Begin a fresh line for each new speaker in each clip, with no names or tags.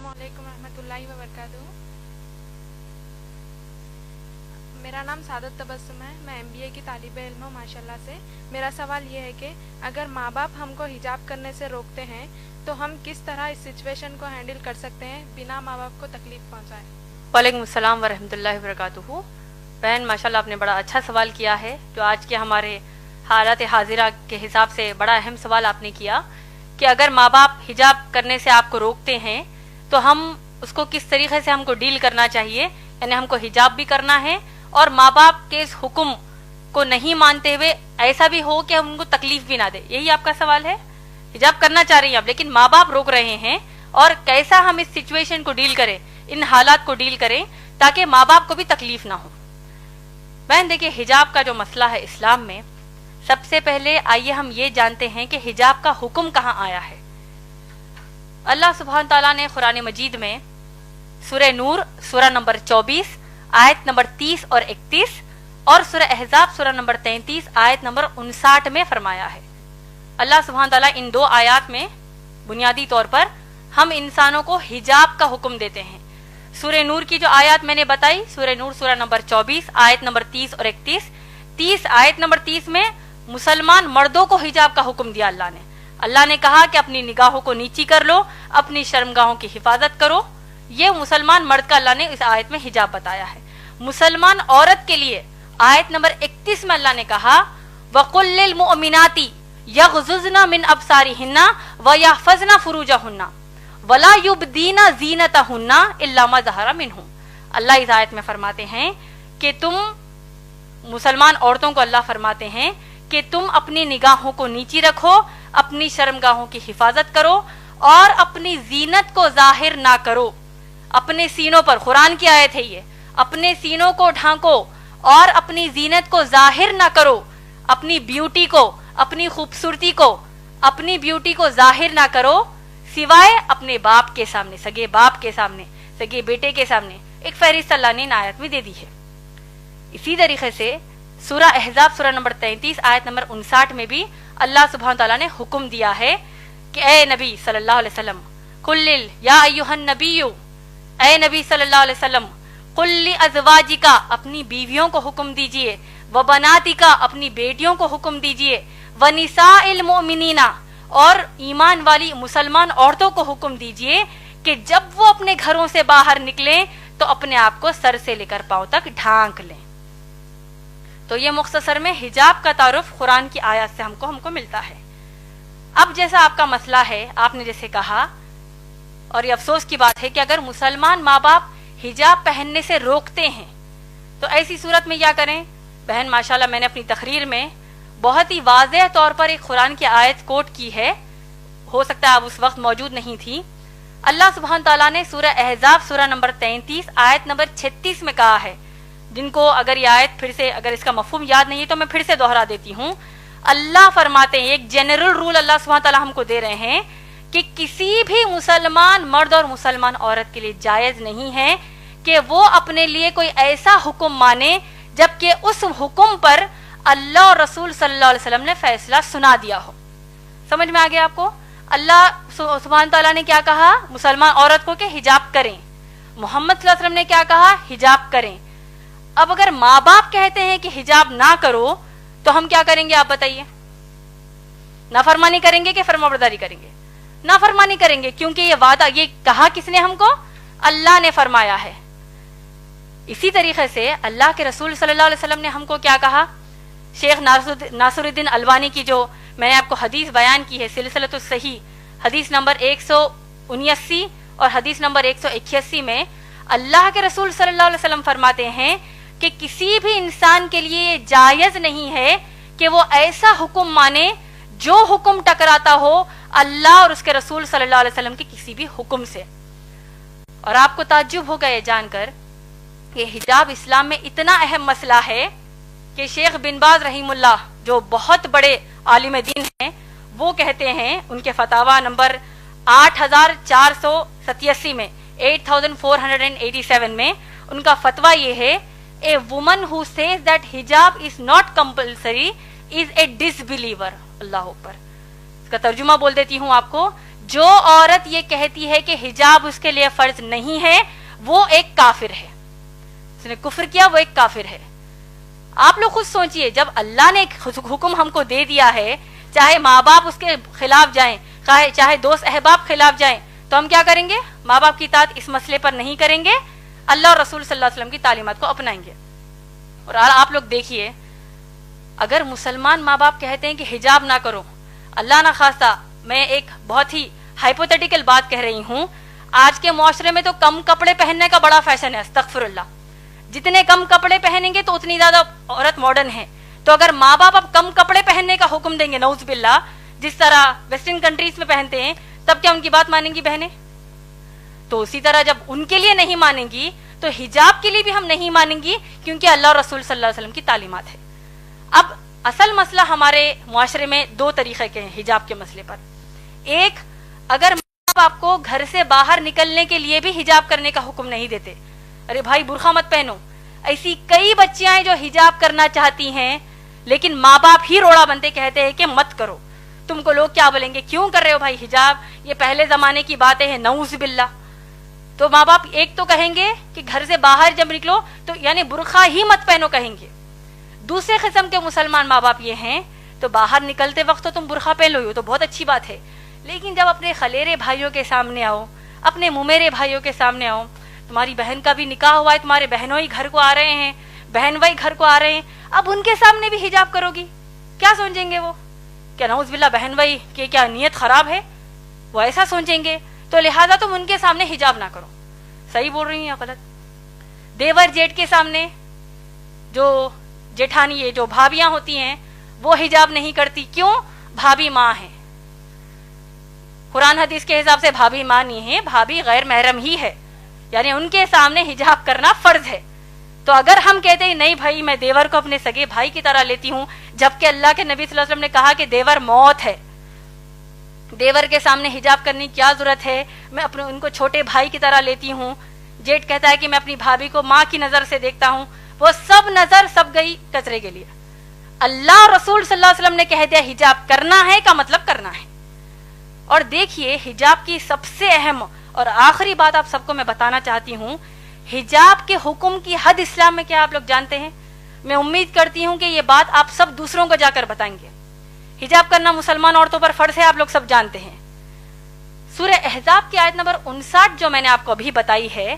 अस्सलाम वालेकुम रहमतुल्लाहि व बरकातुहू। मेरा नाम सादत तबस्सुम है। मैं MBA की तालिब इल्म हूँ माशाल्लाह से। मेरा सवाल ये है कि अगर माँ बाप हमको हिजाब करने से रोकते हैं तो हम किस तरह इस सिचुएशन को हैंडल कर सकते हैं बिना माँ बाप को तकलीफ पहुँचाए।
वालेकुम अस्सलाम व रहमतुल्लाहि व बरकातुहू। बहन माशाल्लाह आपने बड़ा अच्छा सवाल किया है, जो आज के हमारे हालात हाजिरा के हिसाब से बड़ा अहम सवाल आपने किया कि अगर माँ बाप हिजाब करने से आपको रोकते हैं तो हम उसको किस तरीके से हमको डील करना चाहिए, यानी हमको हिजाब भी करना है और माँ बाप के इस हुक्म को नहीं मानते हुए ऐसा भी हो कि हम उनको तकलीफ भी ना दे। यही आपका सवाल है। हिजाब करना चाह रही हैं आप, लेकिन माँ बाप रोक रहे हैं, और कैसा हम इस सिचुएशन को डील करें, इन हालात को डील करें ताकि माँ बाप को भी तकलीफ ना हो। बहन देखिए, हिजाब का जो मसला है इस्लाम में, सबसे पहले आइए हम ये जानते हैं कि हिजाब का हुक्म कहाँ आया है। अल्लाह सुब्हान ताला ने कुरान मजीद में सूरह नूर सूरा नंबर 24 आयत नंबर 30 और 31 और सूरह अहज़ाब सूरा नंबर 33 आयत नंबर 59 में फरमाया है। अल्लाह सुब्हान ताला इन दो आयात में बुनियादी तौर पर हम इंसानों को हिजाब का हुक्म देते हैं। सूरह नूर की जो आयत मैंने बताई, सूरह नूर सूरा नंबर 24 आयत नंबर 30 और 31, आयत नंबर 30 में मुसलमान मर्दों को हिजाब का हुक्म दिया अल्लाह ने कहा कि अपनी निगाहों को नीची कर लो, अपनी शर्मगाहों की हिफाजत करो। ये मुसलमान मर्द का अल्लाह ने इस आयत में हिजाब बताया है। मुसलमान औरत के लिए आयत नंबर 31 में अल्लाह ने कहा वकुल लिल मुअमिनाती यग़ज़ुज़ना मिन अब्सारिहिन्ना व यहफ़ज़ना फ़ुरूजहुन्ना वला युबदीना ज़ीनतहुन्ना इल्ला मा ज़हरा मिन्हु। अल्लाह इस आयत में फरमाते हैं कि तुम मुसलमान औरतों को अल्लाह फरमाते हैं कि तुम अपनी निगाहों को नीची रखो, अपनी शर्मगाहों की हिफाजत करो और अपनी जीनत को जाहिर ना करो। अपने सीनों पर, कुरान की आयत है ये, अपने सीनों को ढांको और अपनी जीनत को जाहिर ना करो। अपनी ब्यूटी को, अपनी खूबसूरती को, अपनी ब्यूटी को जाहिर ना करो सिवाय अपने बाप के सामने, सगे बाप के सामने, सगे बेटे के सामने। एक फहरिस्त अल्लाह ने इन आयत में दे दी है। इसी तरीके से सूरा अहज़ाब सूरा नंबर 33 आयत नंबर 59 में भी अल्लाह सुब्हान ताला ने हुक्म दिया है कि ए नबी सल्लल्लाहु अलैहि वसल्लम कुल्लिल या अय्युहन नबिय्यु, ए नबी सल्लल्लाहु अलैहि वसल्लम कुल्ली अज़वाजिका, अपनी बीवियों को हुक्म दीजिए, व बनातिका, अपनी बेटियों को हुक्म दीजिए, व निसाइल मुमिनीना, और ईमान वाली मुसलमान औरतों को हुक्म दीजिए कि जब वो अपने घरों से बाहर निकलें तो अपने आप को सर से लेकर पांव तक ढांक लें। तो ये मुख्तसर में हिजाब का तारुफ कुरान की आयत से हमको मिलता है। अब जैसा आपका मसला है, आपने जैसे कहा, और ये अफसोस की बात है कि अगर मुसलमान माँ बाप हिजाब पहनने से रोकते हैं तो ऐसी सूरत में क्या करें। बहन माशाल्लाह मैंने अपनी तकरीर में बहुत ही वाज़ेह तौर पर एक कुरान की आयत कोट की है, हो सकता है आप उस वक्त मौजूद नहीं थी। अल्लाह सुब्हान ताला ने सूरह अहज़ाब सूरा नंबर 33 आयत नंबर 36 में कहा है, जिनको अगर ये आयत फिर से, अगर इसका मफहूम याद नहीं है तो मैं फिर से दोहरा देती हूँ। अल्लाह फरमाते हैं, एक जनरल रूल अल्लाह सुब्हान ताला हमको दे रहे हैं कि किसी भी मुसलमान मर्द और मुसलमान औरत के लिए जायज नहीं है कि वो अपने लिए कोई ऐसा हुक्म माने जबकि उस हुक्म पर अल्लाह और रसूल सल्लल्लाहु अलैहि वसल्लम ने फैसला सुना दिया हो। समझ में आ गया आपको? अल्लाह सुब्हान ताला ने क्या कहा मुसलमान औरत को कि हिजाब करें, मोहम्मद सल्लल्लाहु अलैहि वसल्लम ने क्या कहा हिजाब करें। अब अगर माँ बाप कहते हैं कि हिजाब ना करो तो हम क्या करेंगे आप बताइए? नाफरमानी करेंगे कि फरमाबरदारी करेंगे? नाफरमानी करेंगे, क्योंकि ये वादा, ये कहा किसने हमको? अल्लाह ने फरमाया है। इसी तरीके से अल्लाह के रसूल सल्लल्लाहु अलैहि वसल्लम ने हमको क्या कहा? शेख नासरुद्दीन अलवानी की जो मैंने आपको हदीस बयान की है, सिलसिलतुस सही हदीस नंबर 179 और हदीस नंबर 181 में अल्लाह के रसूल सल्लल्लाहु अलैहि वसल्लम फरमाते हैं कि किसी भी इंसान के लिए जायज नहीं है कि वो ऐसा हुक्म माने जो हुक्म टकराता हो अल्लाह और उसके रसूल सल्लल्लाहु अलैहि वसल्लम के किसी भी हुक्म से। और आपको ताज्जुब होगा ये जानकर कि हिजाब इस्लाम में इतना अहम मसला है कि शेख बिन बाज रहीमुल्लाह, जो बहुत बड़े आलिम दीन हैं, वो कहते हैं, उनके फतावा नंबर 8487 में 8487 में उनका फतवा ये है, a woman who says that हिजाब is not compulsory is a disbeliever. अल्लाह ऊपर, इसका तर्जुमा बोल देती हूँ आपको, جو عورت یہ کہتی ہے کہ حجاب اس کے لیے فرض نہیں ہے وہ ایک کافر ہے، اس نے کفر کیا، وہ ایک کافر ہے۔ آپ لوگ خود سوچئے، جب اللہ نے حکم ہم کو دے دیا ہے، چاہے ماں باپ اس کے خلاف جائیں، چاہے دوست احباب خلاف جائیں، تو ہم کیا کریں گے؟ ماں باپ کی اطاعت اس مسئلے پر نہیں کریں گے، اللہ اور رسول صلی اللہ علیہ وسلم کی تعلیمات کو اپنائیں گے۔ اور آپ لوگ دیکھیے، اگر مسلمان ماں باپ کہتے ہیں کہ حجاب نہ کرو، اللہ نہ خواستہ، میں ایک بہت ہی ہائپوتھیٹیکل بات کہہ رہی ہوں، آج کے معاشرے میں تو کم کپڑے پہننے کا بڑا فیشن ہے، استغفر اللہ، جتنے کم کپڑے پہنیں گے تو اتنی زیادہ عورت ماڈرن ہے۔ تو اگر ماں باپ اب کم کپڑے پہننے کا حکم دیں گے، نعوذ باللہ، جس طرح ویسٹرن کنٹریز میں پہنتے ہیں، تب کیا ان کی بات مانیں گی بہنیں؟ تو اسی طرح جب ان کے لیے نہیں مانیں گی تو حجاب کے لیے بھی ہم نہیں مانیں گی، کیونکہ اللہ اور رسول صلی اللہ علیہ وسلم کی تعلیمات ہے۔ اب اصل مسئلہ ہمارے معاشرے میں دو طریقے کے ہیں حجاب کے مسئلے پر۔ ایک، اگر ماں باپ کو گھر سے باہر نکلنے کے لیے بھی حجاب کرنے کا حکم نہیں دیتے، ارے بھائی برقع مت پہنو، ایسی کئی بچیاں ہیں جو حجاب کرنا چاہتی ہیں لیکن ماں باپ ہی روڑا بنتے کہتے ہیں کہ مت کرو، تم کو لوگ کیا بولیں گے، کیوں کر رہے ہو بھائی حجاب، یہ پہلے زمانے کی باتیں ہیں، نعوذ باللہ۔ تو ماں باپ ایک تو کہیں گے کہ گھر سے باہر جب نکلو تو یعنی برقع ہی مت پہنو کہیں گے۔ دوسرے قسم کے مسلمان ماں باپ یہ ہیں، تو باہر نکلتے وقت تو تم برقع پہن لو، تو بہت اچھی بات ہے، لیکن جب اپنے خلیرے بھائیوں کے سامنے آؤ، اپنے ممیرے بھائیوں کے سامنے آؤ، تمہاری بہن کا بھی نکاح ہوا ہے، تمہارے بہنوں ہی گھر کو آ رہے ہیں، بہن بھائی گھر کو آ رہے ہیں، اب ان کے سامنے بھی حجاب کرو گی، کیا سوچیں گے وہ؟ کیا نعوذ باللہ بہن بھائی کہ کیا نیت خراب ہے؟ وہ ایسا سوچیں گے، تو لہٰذا تم ان کے سامنے حجاب نہ کرو۔ صحیح بول رہی ہیں یا غلط؟ دیور جیٹ کے سامنے، جو جیٹھانی ہے، جو بھابیاں ہوتی ہیں، وہ حجاب نہیں کرتی، کیوں؟ بھابی ماں ہے، قرآن حدیث کے حساب سے بھابی ماں نہیں ہے، بھابی غیر محرم ہی ہے، یعنی ان کے سامنے حجاب کرنا فرض ہے۔ تو اگر ہم کہتے ہیں نہیں بھائی میں دیور کو اپنے سگے بھائی کی طرح لیتی ہوں، جبکہ اللہ کے نبی صلی اللہ علیہ وسلم نے کہا کہ دیور موت ہے، دیور کے سامنے حجاب کرنے کی کیا ضرورت ہے، میں اپنے ان کو چھوٹے بھائی کی طرح لیتی ہوں۔ جیٹ کہتا ہے کہ میں اپنی بھابھی کو ماں کی نظر سے دیکھتا ہوں، وہ سب نظر سب گئی کچرے کے لیے۔ اللہ اور رسول صلی اللہ علیہ وسلم نے کہہ دیا حجاب کرنا ہے کا مطلب کرنا ہے۔ اور دیکھیے حجاب کی سب سے اہم اور آخری بات آپ سب کو میں بتانا چاہتی ہوں، حجاب کے حکم کی حد اسلام میں کیا آپ لوگ جانتے ہیں؟ میں امید کرتی ہوں کہ یہ بات آپ سب دوسروں کو جا کر بتائیں گے۔ حجاب کرنا مسلمان عورتوں پر فرض ہے، آپ لوگ سب جانتے ہیں۔ سورہ احزاب کی آیت نمبر 59 جو میں نے آپ کو ابھی بتائی ہے،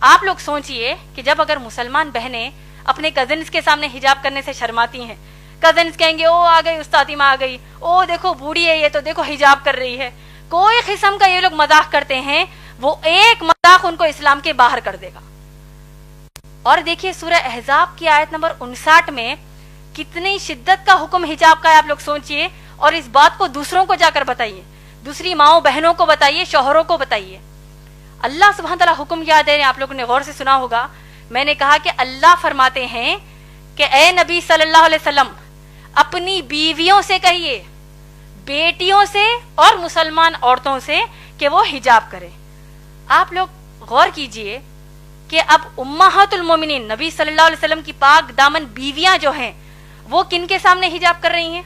آپ لوگ سوچئے کہ جب اگر مسلمان بہنیں اپنے کزنز کے سامنے حجاب کرنے سے شرماتی ہیں، کزنز کہیں گے او آ گئی استادی ماں آ گئی، او دیکھو بوڑھی ہے یہ تو دیکھو حجاب کر رہی ہے، کوئی قسم کا یہ لوگ مذاق کرتے ہیں، وہ ایک مذاق ان کو اسلام کے باہر کر دے گا۔ اور دیکھیے سورہ احزاب کی آیت نمبر 59 میں کتنی شدت کا حکم حجاب کا ہے، آپ لوگ سوچئے، اور اس بات کو دوسروں کو جا کر بتائیے، دوسری ماؤں بہنوں کو بتائیے، شوہروں کو بتائیے۔ اللہ سبحانہ تعالیٰ حکم کیا دے رہے ہیں، آپ لوگوں نے غور سے سنا ہوگا، میں نے کہا کہ اللہ فرماتے ہیں کہ اے نبی صلی اللہ علیہ وسلم اپنی بیویوں سے کہیے، بیٹیوں سے اور مسلمان عورتوں سے کہ وہ حجاب کرے۔ آپ لوگ غور کیجئے کہ اب امہات المومنین نبی صلی اللہ علیہ وسلم کی پاک دامن بیویاں جو ہیں وہ کن کے سامنے حجاب کر رہی ہیں؟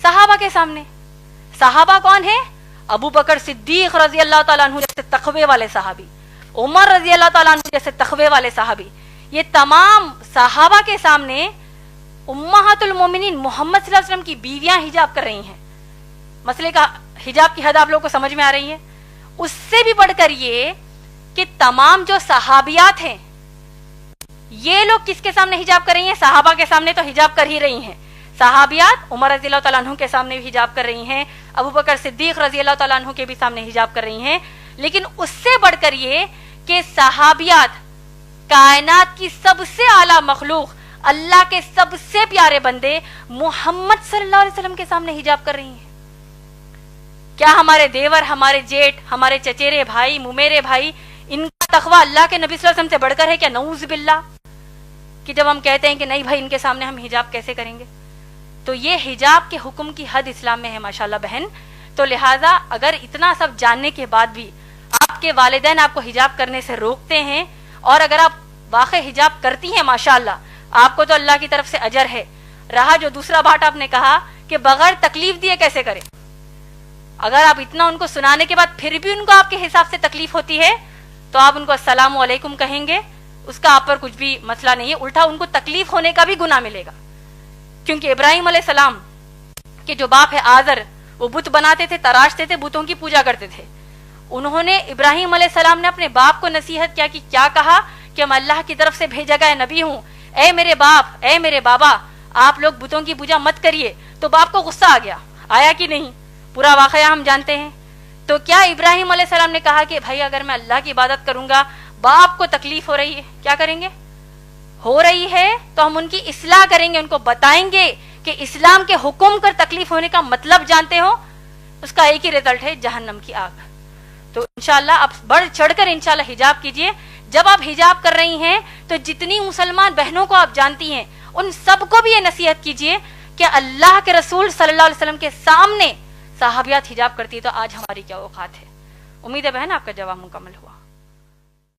صحابہ کے سامنے۔ صحابہ کون ہیں؟ ابو بکر صدیق رضی اللہ تعالیٰ عنہ جیسے تقوی والے صحابی، عمر رضی اللہ تعالیٰ عنہ جیسے تقوی والے صحابی، یہ تمام صحابہ کے سامنے امہات المومنین محمد صلی اللہ علیہ وسلم کی بیویاں حجاب کر رہی ہیں۔ مسئلے کا حجاب کی حد آپ لوگوں کو سمجھ میں آ رہی ہے؟ اس سے بھی بڑھ کر یہ کہ تمام جو صحابیات ہیں یہ لوگ کس کے سامنے حجاب کر رہی ہیں؟ صحابہ کے سامنے تو حجاب کر ہی رہی ہیں، صحابیات عمر رضی اللہ تعالیٰ عنہ کے سامنے بھی حجاب کر رہی ہیں، ابو بکر صدیق رضی اللہ تعالیٰ عنہ کے بھی سامنے حجاب کر رہی ہیں، لیکن اس سے بڑھ کر یہ کہ صحابیات کائنات کی سب سے اعلیٰ مخلوق، اللہ کے سب سے پیارے بندے محمد صلی اللہ علیہ وسلم کے سامنے حجاب کر رہی ہیں۔ کیا ہمارے دیور، ہمارے جیٹ، ہمارے چچیرے بھائی، ممیرے بھائی، ان کا تقویٰ اللہ کے نبی صلی اللہ علیہ وسلم سے بڑھ کر ہے کیا؟ نعوذ باللہ، کہ جب ہم کہتے ہیں کہ نہیں بھائی ان کے سامنے ہم حجاب کیسے کریں گے؟ تو یہ حجاب کے حکم کی حد اسلام میں ہے ماشاءاللہ بہن۔ تو لہٰذا اگر اتنا سب جاننے کے بعد بھی آپ کے والدین آپ کو حجاب کرنے سے روکتے ہیں، اور اگر آپ واقع حجاب کرتی ہیں ماشاءاللہ، آپ کو تو اللہ کی طرف سے اجر ہے۔ رہا جو دوسرا بات آپ نے کہا کہ بغیر تکلیف دیے کیسے کریں، अगर आप इतना उनको सुनाने के बाद फिर भी उनको आपके हिसाब से तकलीफ होती है तो आप उनको अस्सलाम वालेकुम कहेंगे, उसका आप पर कुछ भी मसला नहीं है, उल्टा उनको तकलीफ होने का भी गुनाह मिलेगा। क्योंकि इब्राहिम अलैहिस्सलाम के जो बाप है आज़र, वो बुत बनाते थे, तराशते थे, बुतों की पूजा करते थे। उन्होंने इब्राहिम अलैहिस्सलाम ने अपने बाप को नसीहत किया कि क्या कहा कि मैं अल्लाह की तरफ से भेजा गया नबी हूं, ए मेरे बाप, ए मेरे बाबा, आप लोग बुतों की पूजा मत करिए। तो बाप को गुस्सा आ गया, आया कि नहीं, पूरा वाकया हम जानते हैं। तो क्या इब्राहिम अलैहिस्सलाम ने कहा कि भाई अगर मैं अल्लाह की इबादत करूंगा, बाप को तकलीफ हो रही है, क्या करेंगे, हो रही है तो हम उनकी इस्लाह करेंगे, उनको बताएंगे कि इस्लाम के हुक्म कर तकलीफ होने का मतलब जानते हो, उसका एक ही रिजल्ट है, जहन्नम की आग। तो इंशाल्लाह आप बढ़ चढ़कर इंशाल्लाह हिजाब कीजिए। जब आप हिजाब कर रही हैं तो जितनी मुसलमान बहनों को आप जानती हैं उन सबको भी ये नसीहत कीजिए कि अल्लाह के रसूल सल्लल्लाहु अलैहि वसल्लम के सामने सहाबियात हिजाब करती है तो आज हमारी क्या औकात है। उम्मीद है बहन आपका जवाब मुकम्मल हुआ।